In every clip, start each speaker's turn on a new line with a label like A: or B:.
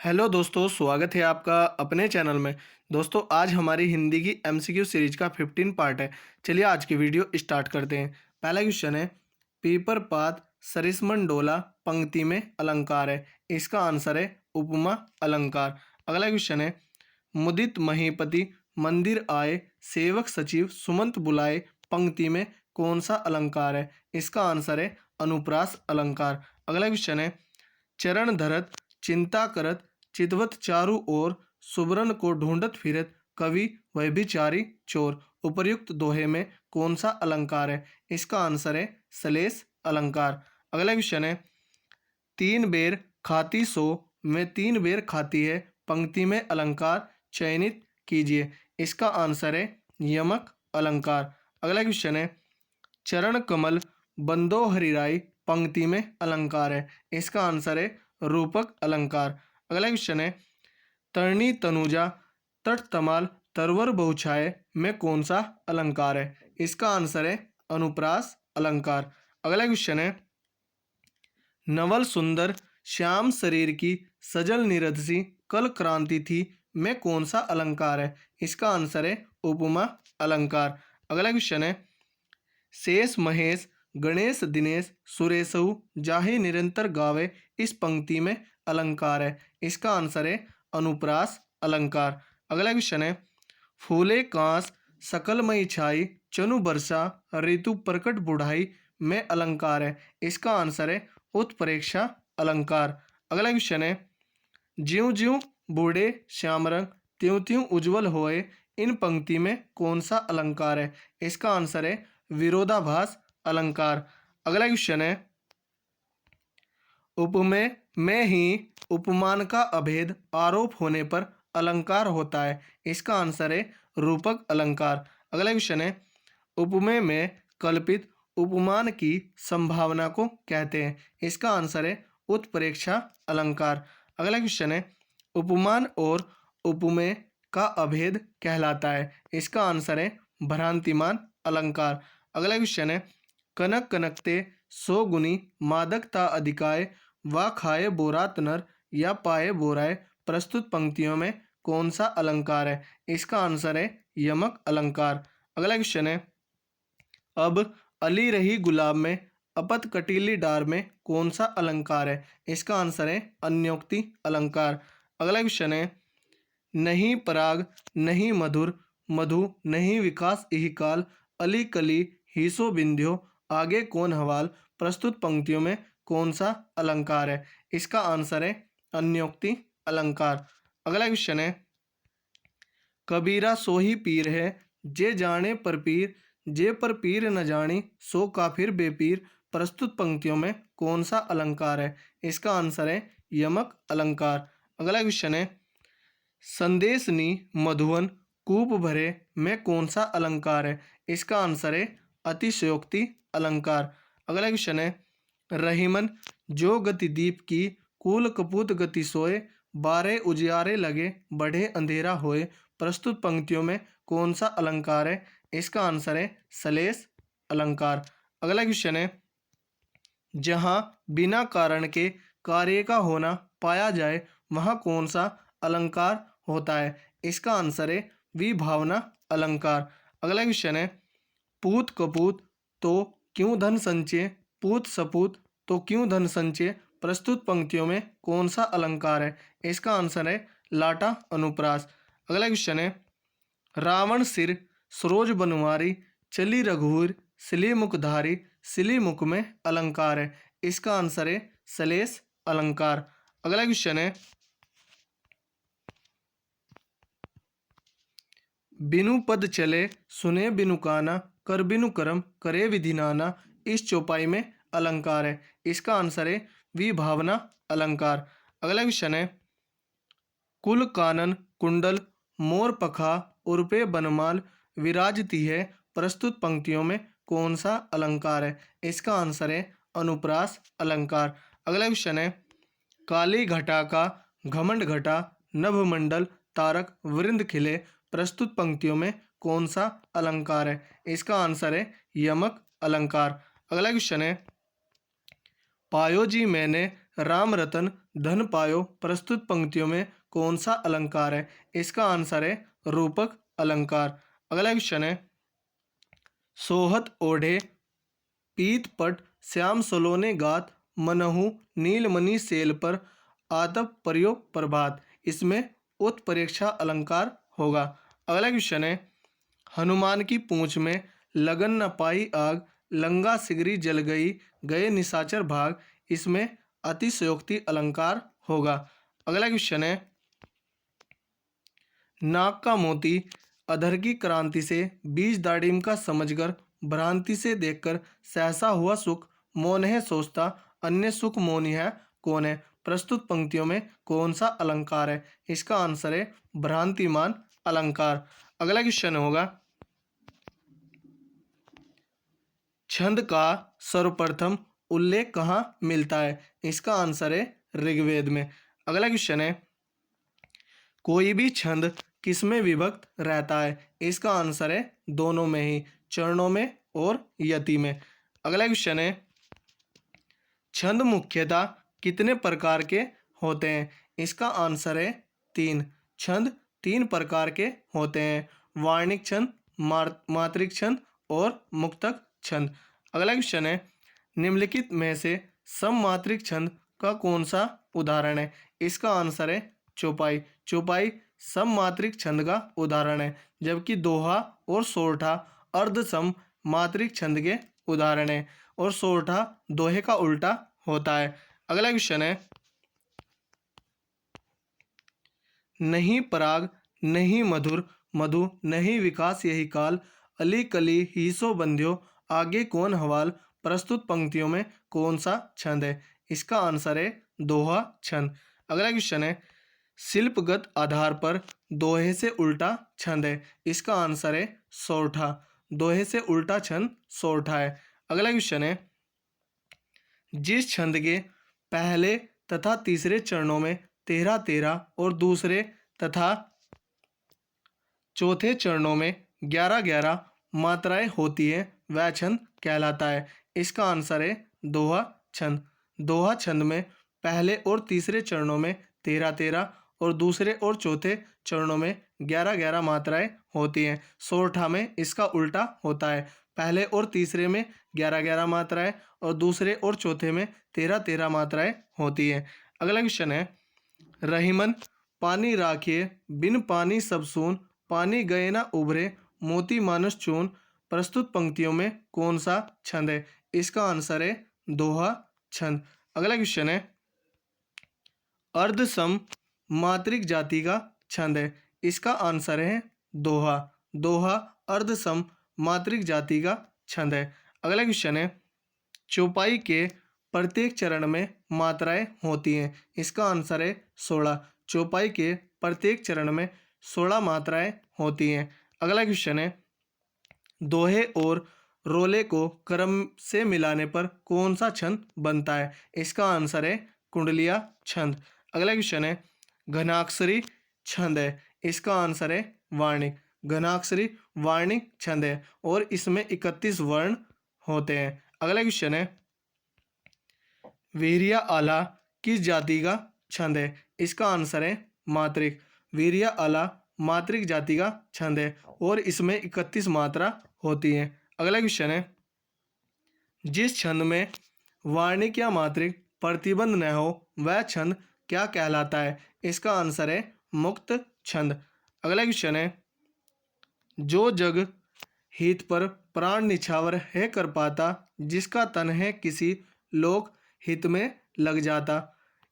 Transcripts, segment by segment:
A: Hello दोस्तों, स्वागत है आपका अपने चैनल में। दोस्तों, आज हमारी हिंदी की एमसीक्यू सीरीज का 15 पार्ट है। चलिए आज की वीडियो स्टार्ट करते हैं। पहला क्वेश्चन है, पीपर पात सरिसमन डोला पंक्ति में अलंकार है। इसका आंसर है उपमा अलंकार। अगला क्वेश्चन है, मुदित महीपति मंदिर आए सेवक सचिव सुमंत बुलाए पंक्ति में कौन सा अलंकार है। इसका आंसर है अनुप्रास अलंकार। अगला क्वेश्चन है, चरण धरत चिंता करत चितवत चारु ओर सुबरन को ढूंढत फिरत कवि व्यभिचारी चोर। उपर्युक्त दोहे में कौन सा अलंकार है। इसका आंसर है सलेस अलंकार। अगला क्वेश्चन है, तीन बेर खाती सो में तीन बेर खाती है पंक्ति में अलंकार चयनित कीजिए। इसका आंसर है यमक अलंकार। अगला क्वेश्चन है, चरण कमल बंदो हरिराई पंक्ति में अलंकार है। इसका आंसर है रूपक अलंकार। अगला क्वेश्चन है, तरणी तनुजा तट तमाल तरवर बहुछाए में कौन सा अलंकार है। इसका आंसर है अनुप्रास अलंकार। अगला क्वेश्चन है, नवल सुंदर श्याम शरीर की सजल निरधसी कल क्रांति थी में कौन सा अलंकार है। इसका आंसर है उपमा अलंकार। अगला क्वेश्चन है, शेष महेश गणेश दिनेश सुरेशहु जाहे निरंतर गावे इस पंक्ति में अलंकार है। इसका आंसर है अनुप्रास अलंकार। अगला क्वेश्चन है, फूले कांस सकलमयी छाई चनु बरसा ऋतु प्रकट बुढ़ाई में अलंकार है। इसका आंसर है उत्प्रेक्षा अलंकार। अगला क्वेश्चन है, ज्यों ज्यों बूढ़े श्याम रंग त्यों त्यों उज्जवल होए इन पंक्ति में कौन सा अलंकार है। इसका आंसर है विरोधाभास अलंकार। अगला क्वेश्चन है, उपमेय में ही उपमान का अभेद आरोप होने पर अलंकार होता है। इसका आंसर है रूपक अलंकार। अगला क्वेश्चन है, उपमेय में कल्पित उपमान की संभावना को कहते हैं। इसका आंसर है उत्प्रेक्षा अलंकार। अगला क्वेश्चन है, उपमान और उपमेय का अभेद कहलाता है। इसका आंसर है भ्रांतिमान अलंकार। अगला क्वेश्चन है, कनक कनकते सो गुनी मादकता अधिकाय वा खाए बोरात नर या पाए बोराए प्रस्तुत पंक्तियों में कौन सा अलंकार है। इसका आंसर है यमक अलंकार। अगला क्वेश्चन है, अब अली रही गुलाब में अपत कटीली डार में कौन सा अलंकार है। इसका आंसर है अन्योक्ति अलंकार। अगला क्वेश्चन है, नहीं पराग नहीं मधुर मधु नहीं विकास इहि काल अली कली हीसो बिंध्यो आगे कौन हवाल प्रस्तुत पंक्तियों में कौन सा अलंकार है। इसका आंसर है अन्योक्ति अलंकार। अगला क्वेश्चन है, कबीरा सो ही पीर है जे जाने पर पीर जे पर पीर न जानी सो काफिर बेपीर प्रस्तुत पंक्तियों में कौन सा अलंकार है। इसका आंसर है यमक अलंकार। अगला क्वेश्चन है, संदेशनी मधुवन कूप भरे में कौन सा अलंकार है। इसका आंसर है अतिशयोक्ति अलंकार। अगला क्वेश्चन है, रहीमन जो गति दीप की कूल कपूत गति सोए बारे उजियारे लगे बढ़े अंधेरा होए प्रस्तुत पंक्तियों में कौन सा अलंकार है। इसका आंसर है सलेस अलंकार। अगला क्वेश्चन है, जहाँ बिना कारण के कार्य का होना पाया जाए वहाँ कौन सा अलंकार होता है। इसका आंसर है विभावना अलंकार। अगला क्वेश्चन है, पूत कपूत तो क्यों धन संचय पूत सपूत तो क्यों धन संचय प्रस्तुत पंक्तियों में कौन सा अलंकार है। इसका आंसर है लाटा अनुप्रास। अगला क्वेश्चन है, रावण सिर सरोज बनवारी चली रघुवीर सिली मुखधारी सिली मुख में अलंकार है। इसका आंसर है सलेस अलंकार। अगला क्वेश्चन है, बिनु पद चले सुने बिनु काना कर बिनु करम करे विधि नाना इस चौपाई में अलंकार है। इसका आंसर है विभावना अलंकार। अगला क्वेश्चन है, कुल कानन कुंडल मोर पखा उर्पे बनमाल विराजती है प्रस्तुत पंक्तियों में कौन सा अलंकार है। इसका आंसर है अनुप्रास अलंकार। अगला क्वेश्चन है, काली घटा का घमंड घटा नभमंडल तारक वृंद खिले प्रस्तुत पंक्तियों में कौन सा अलंकार है। इसका आंसर है यमक अलंकार। अगला क्वेश्चन है, पायो जी मैंने राम रतन धन पायो प्रस्तुत पंक्तियों में कौन सा अलंकार है? इसका आंसर है रूपक अलंकार। अगला क्वेश्चन है, सोहत ओढ़े पीत पट श्याम सलोने गात मनहु नीलमणि सेल पर आतप प्रयोग प्रभात। इसमें उत्प्रेक्षा अलंकार होगा। अगला क्वेश्चन है, हनुमान की पूंछ में लगन न पाई आग लंगा सिगरी जल गई गए निशाचर भाग। इसमें अतिशयोक्ति अलंकार होगा। अगला क्वेश्चन है, नाक का मोती अधर की क्रांति से बीज दाड़िम का समझकर भ्रांति से देखकर सहसा हुआ सुख मोन है सोचता अन्य सुख मोनि है कौन है? प्रस्तुत पंक्तियों में कौन सा अलंकार है? इसका आंसर है भ्रांतिमान अलंकार। अगला क्वेश्चन होगा, छंद का सर्वप्रथम उल्लेख कहाँ मिलता है? इसका आंसर है ऋग्वेद में। अगला क्वेश्चन है, कोई भी छंद किसमें विभक्त रहता है? इसका आंसर है दोनों में ही, चरणों में और यति में। अगला क्वेश्चन है, छंद मुख्यतः कितने प्रकार के होते हैं? इसका आंसर है तीन। छंद तीन प्रकार के होते हैं, वार्णिक छंद, मात्रिक छंद और मुक्तक छंद। अगला क्वेश्चन है, निम्नलिखित में से सममात्रिक छंद का कौन सा उदाहरण है? इसका आंसर है चौपाई। चौपाई सममात्रिक छंद का उदाहरण है, जबकि दोहा और सोरठा अर्धसम मात्रिक छंद के उदाहरण है और सोरठा दोहे का उल्टा होता है। अगला क्वेश्चन है, नहीं पराग नहीं मधुर मधु नहीं विकास यही काल अली कली ही सो बंध्यो आगे कौन हवाल। प्रस्तुत पंक्तियों में कौन सा छंद है? इसका आंसर है दोहा छंद। अगला क्वेश्चन है, शिल्पगत आधार पर दोहे से उल्टा छंद है। इसका आंसर है सोरठा। दोहे से उल्टा छंद सोरठा है। अगला क्वेश्चन है, जिस छंद के पहले तथा तीसरे चरणों में 13-13 और दूसरे तथा चौथे चरणों में 11-11 मात्राएं होती है वह छंद कहलाता है। इसका आंसर है दोहा छंद। दोहा छंद में पहले और तीसरे चरणों में 13-13 और दूसरे और चौथे चरणों में 11-11 मात्राएं होती हैं। सोरठा में इसका उल्टा होता है, पहले और तीसरे में 11-11 मात्राएं और दूसरे और चौथे में 13-13 मात्राएं होती हैं। अगला क्वेश्चन है, रहीमन पानी राखिए बिन पानी सब सून पानी गए ना उभरे मोती मानुष चून। प्रस्तुत पंक्तियों में कौन सा छंद है? इसका आंसर है दोहा छंद। अगला क्वेश्चन है, अर्धसम मात्रिक जाति का छंद है। इसका आंसर है दोहा। दोहा अर्धसम मात्रिक जाति का छंद है। अगला क्वेश्चन है, चौपाई के प्रत्येक चरण में मात्राएं होती हैं। इसका आंसर है 16। चौपाई के प्रत्येक चरण में 16 मात्राएं होती हैं। अगला क्वेश्चन है, दोहे और रोले को क्रम से मिलाने पर कौन सा छंद बनता है? इसका आंसर है कुंडलिया छंद। अगला क्वेश्चन है, घनाक्षरी छंद है। इसका आंसर है वार्णिक। घनाक्षरी वार्णिक छंद है और इसमें 31 वर्ण होते हैं। अगला क्वेश्चन है, वीरिया आला किस जाति का छंद है? इसका आंसर है मात्रिक। वीरिया आला मात्रिक जाति का छंद है और इसमें 31 मात्रा होती है। अगला क्वेश्चन है, जिस छंद में वार्णिक या मात्रिक प्रतिबंध न हो वह छंद क्या कहलाता है? इसका आंसर है मुक्त छंद। अगला क्वेश्चन है, जो जग हित पर प्राण निछावर है कर पाता जिसका तन है किसी लोक हित में लग जाता।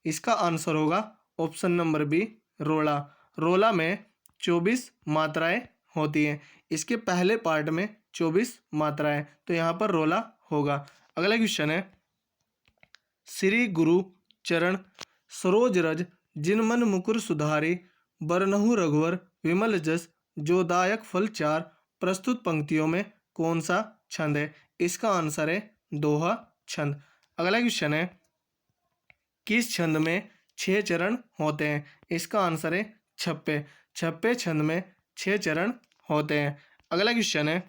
A: इसका आंसर होगा ऑप्शन नंबर बी रोला। रोला में 24 मात्राएं होती हैं। इसके पहले पार्ट में 24 मात्राएं, तो यहाँ पर रोला होगा। अगला क्वेश्चन है, श्री गुरु चरण सरोज रज जिन मन मुकुर सुधारी बरनहु रघुवर विमल जस जोदायक फल चार। प्रस्तुत पंक्तियों में कौन सा छंद है? इसका आंसर है दोहा छंद। अगला क्वेश्चन है, किस छंद में 6 चरण होते हैं? इसका आंसर है छप्पे। छप्पे छंद में 6 चरण होते हैं। अगला क्वेश्चन है,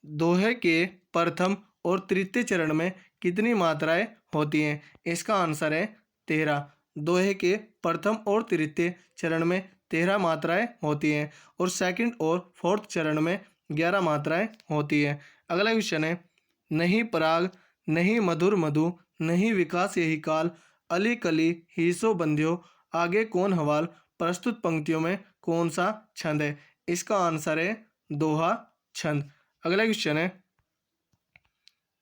A: दोहे के प्रथम और तृतीय चरण में कितनी मात्राएं होती हैं? इसका आंसर है 13। दोहे के प्रथम और तृतीय चरण में 13 मात्राएं होती हैं और सेकंड और फोर्थ चरण में 11 मात्राएं होती हैं। अगला क्वेश्चन है, नहीं पराग, नहीं मधुर मधु, नहीं विकास यही काल, अली कली ही सो बंध्यो, आगे कौन हवाल, प्रस्तुत पंक्तियों में कौन सा छंद है? इसका आंसर है दोहा छंद। अगला क्वेश्चन है,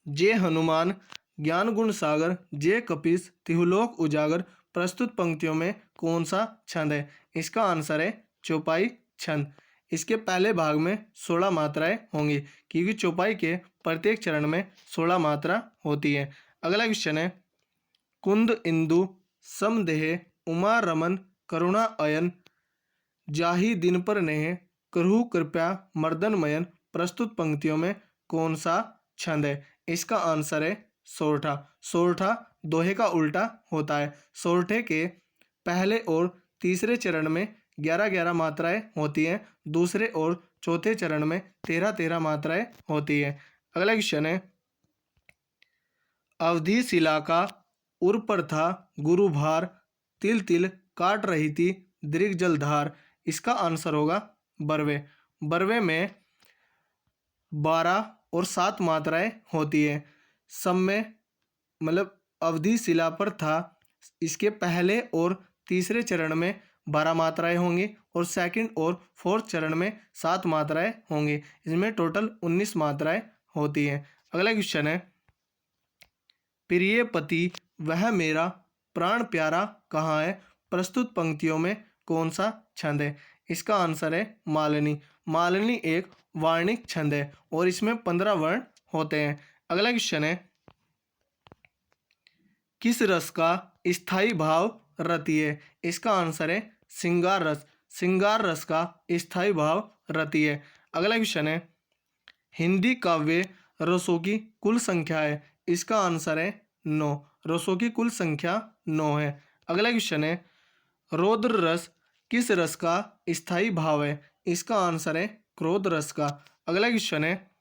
A: जे हनुमान ज्ञान गुण सागर, जे कपीस तिहुलोक उजागर, प्रस्तुत पंक्तियों में कौन सा छंद है? इसका आंसर है चौपाई छंद। इसके पहले भाग में 16 मात्राएं होंगी क्योंकि चौपाई के प्रत्येक चरण में 16 मात्रा होती है। अगला क्वेश्चन है, कुंद इंदु समदेह, उमा रमन करुणा अयन, जाहि दिन पर नेह, करहु कृपया मर्दन मयन, प्रस्तुत पंक्तियों में कौन सा छंद है? इसका आंसर है सोरठा। सोरठा दोहे का उल्टा होता है। सोरठे के पहले और तीसरे चरण में 11-11 मात्राएं होती हैं, दूसरे और चौथे चरण में 13-13 मात्राएं होती हैं। अगला क्वेश्चन है, अवधि शिला का उर पर था गुरु भार, तिल तिल काट रही थी दीर्घ जलधार। इसका आंसर होगा बरवे। बरवे में 12 और 7 मात्राएं होती हैं। सब में मतलब अवधि शिला पर था, इसके पहले और तीसरे चरण में 12 मात्राएं होंगी और सेकंड और फोर्थ चरण में 7 मात्राएं होंगी। इसमें टोटल 19 मात्राएं होती हैं। अगला क्वेश्चन है, प्रिय पति वह मेरा प्राण प्यारा कहाँ है, प्रस्तुत पंक्तियों में कौन सा छंद है? इसका आंसर है मालिनी। मालिनी एक वार्णिक छंद है और इसमें 15 वर्ण होते हैं। अगला क्वेश्चन है, किस रस का स्थायी भाव रति है? इसका आंसर है श्रृंगार रस। श्रृंगार रस का स्थायी भाव रति है। अगला क्वेश्चन है, हिंदी काव्य रसों की कुल संख्या है? इसका आंसर है 9। रसों की कुल संख्या 9 है। अगला क्वेश्चन है, रौद्र रस किस रस का स्थायी भाव है? इसका आंसर है क्रोध रस का। अगला क्वेश्चन है,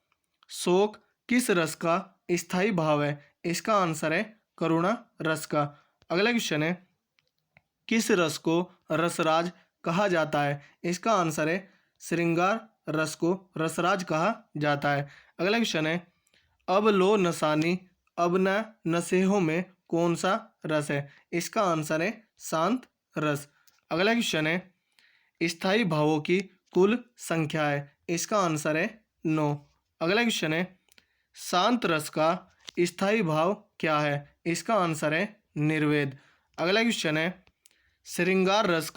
A: शोक किस रस का स्थायी भाव है? इसका आंसर है करुणा रस का। अगला क्वेश्चन है, किस रस को रसराज कहा जाता है? इसका आंसर है श्रृंगार रस को रसराज कहा जाता है। अगला क्वेश्चन है, अब लो नसानी अब न नसेहो में कौन सा रस है? इसका आंसर है शांत रस। अगला क्वेश्चन है, स्थायी भावों की कुल संख्या है? इसका आंसर है 9। अगला क्वेश्चन है, शांत रस का स्थायी भाव क्या है? इसका आंसर है निर्वेद। अगला क्वेश्चन है, श्रृंगार रस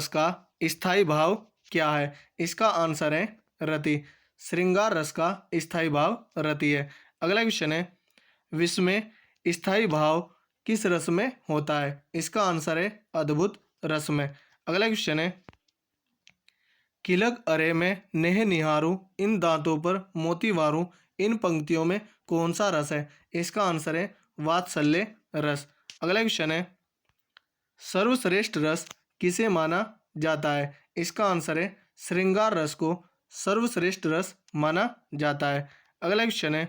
A: का स्थायी भाव क्या है? इसका आंसर है रति। श्रृंगार रस का स्थायी भाव रति है। अगला क्वेश्चन है, विश्व में स्थायी भाव किस रस में होता है? इसका आंसर है अद्भुत रस में। अगला क्वेश्चन है, किलक अरे में नेह निहारूं इन दांतों पर मोती वारूं, इन पंक्तियों में कौन सा रस है? इसका आंसर है वात्सल्य रस। अगला क्वेश्चन है, सर्वश्रेष्ठ रस किसे माना जाता है? इसका आंसर है श्रृंगार रस को सर्वश्रेष्ठ रस माना जाता है। अगला क्वेश्चन है,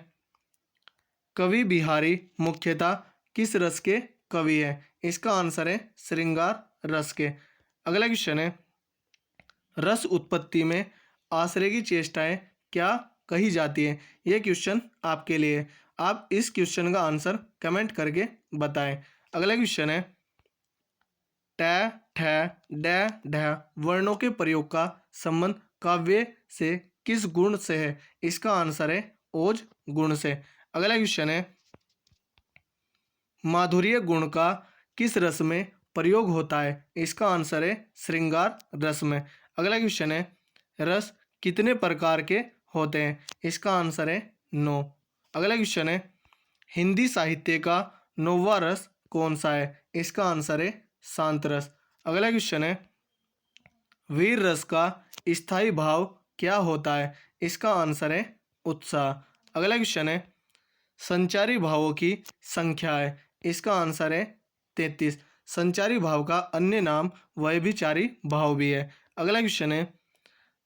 A: कवि बिहारी मुख्यतः किस रस के कवि है? इसका आंसर है श्रृंगार रस के। अगला क्वेश्चन है, रस उत्पत्ति में आश्रय की चेष्टाएं क्या कही जाती है? यह क्वेश्चन आपके लिए है। आप इस क्वेश्चन का आंसर कमेंट करके बताएं। अगला क्वेश्चन है, ट ठ ड ढ वर्णों के प्रयोग का संबंध काव्य से किस गुण से है? इसका आंसर है ओज गुण से। अगला क्वेश्चन है, माधुर्य गुण का किस रस में प्रयोग होता है? इसका आंसर है श्रृंगार रस में। अगला क्वेश्चन है, रस कितने प्रकार के होते हैं? इसका आंसर है 9। अगला क्वेश्चन है, हिंदी साहित्य का 9वां रस कौन सा है? इसका आंसर है शांत रस। अगला क्वेश्चन है, वीर रस का स्थायी भाव क्या होता है? इसका आंसर है उत्साह। अगला क्वेश्चन है, संचारी भावों की संख्या है? इसका आंसर है 33। संचारी भाव का अन्य नाम व्यभिचारी भाव भी है। अगला क्वेश्चन है,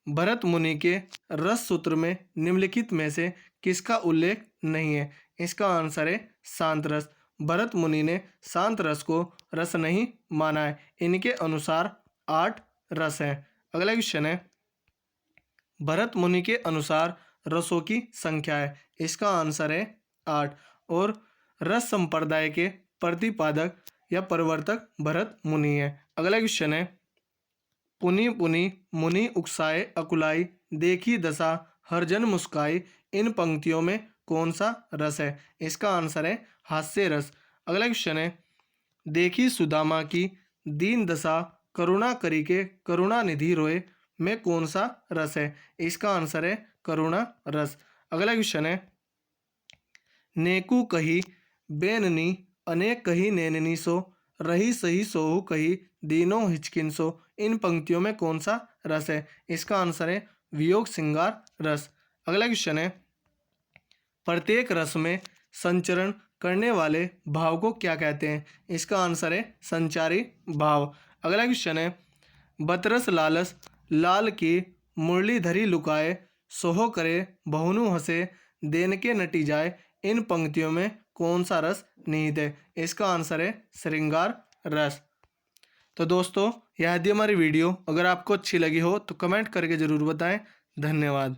A: भरत मुनि के रस सूत्र में निम्नलिखित में से किसका उल्लेख नहीं है? इसका आंसर है शांत रस। भरत मुनि ने शांत रस को रस नहीं माना है। इनके अनुसार 8 रस हैं। अगला क्वेश्चन है, भरत मुनि के अनुसार रसों की संख्या है। इसका आंसर है 8। और रस संप्रदाय के प्रतिपादक या प्रवर्तक भरत मुनि है। अगला क्वेश्चन है, पुनि पुनि मुनि उकसाए अकुलाई देखी दशा हर जन मुस्काई, इन पंक्तियों में कौन सा रस है? इसका आंसर है हास्य रस। अगला क्वेश्चन है, देखी सुदामा की दीन दशा करुणा करी के करुणा निधि रोए में कौन सा रस है? इसका आंसर है करुणा रस। अगला क्वेश्चन है, नेकू कही बेननी अनेक कही नैननी सो रही सही सोहु कही दीनो हिचकिन सो, इन पंक्तियों में कौन सा रस है? इसका आंसर है वियोग श्रृंगार रस। अगला क्वेश्चन है, प्रत्येक रस में संचरण करने वाले भाव को क्या कहते हैं? इसका आंसर है संचारी भाव। अगला क्वेश्चन है, बतरस लालस लाल की मुरलीधरी लुकाए सोहो करे बहुनु हंसे देन के नटी जाए, इन पंक्तियों में कौन सा रस निहित है? इसका आंसर है श्रृंगार रस। तो दोस्तों, यह थी हमारी वीडियो। अगर आपको अच्छी लगी हो तो कमेंट करके ज़रूर बताएं। धन्यवाद।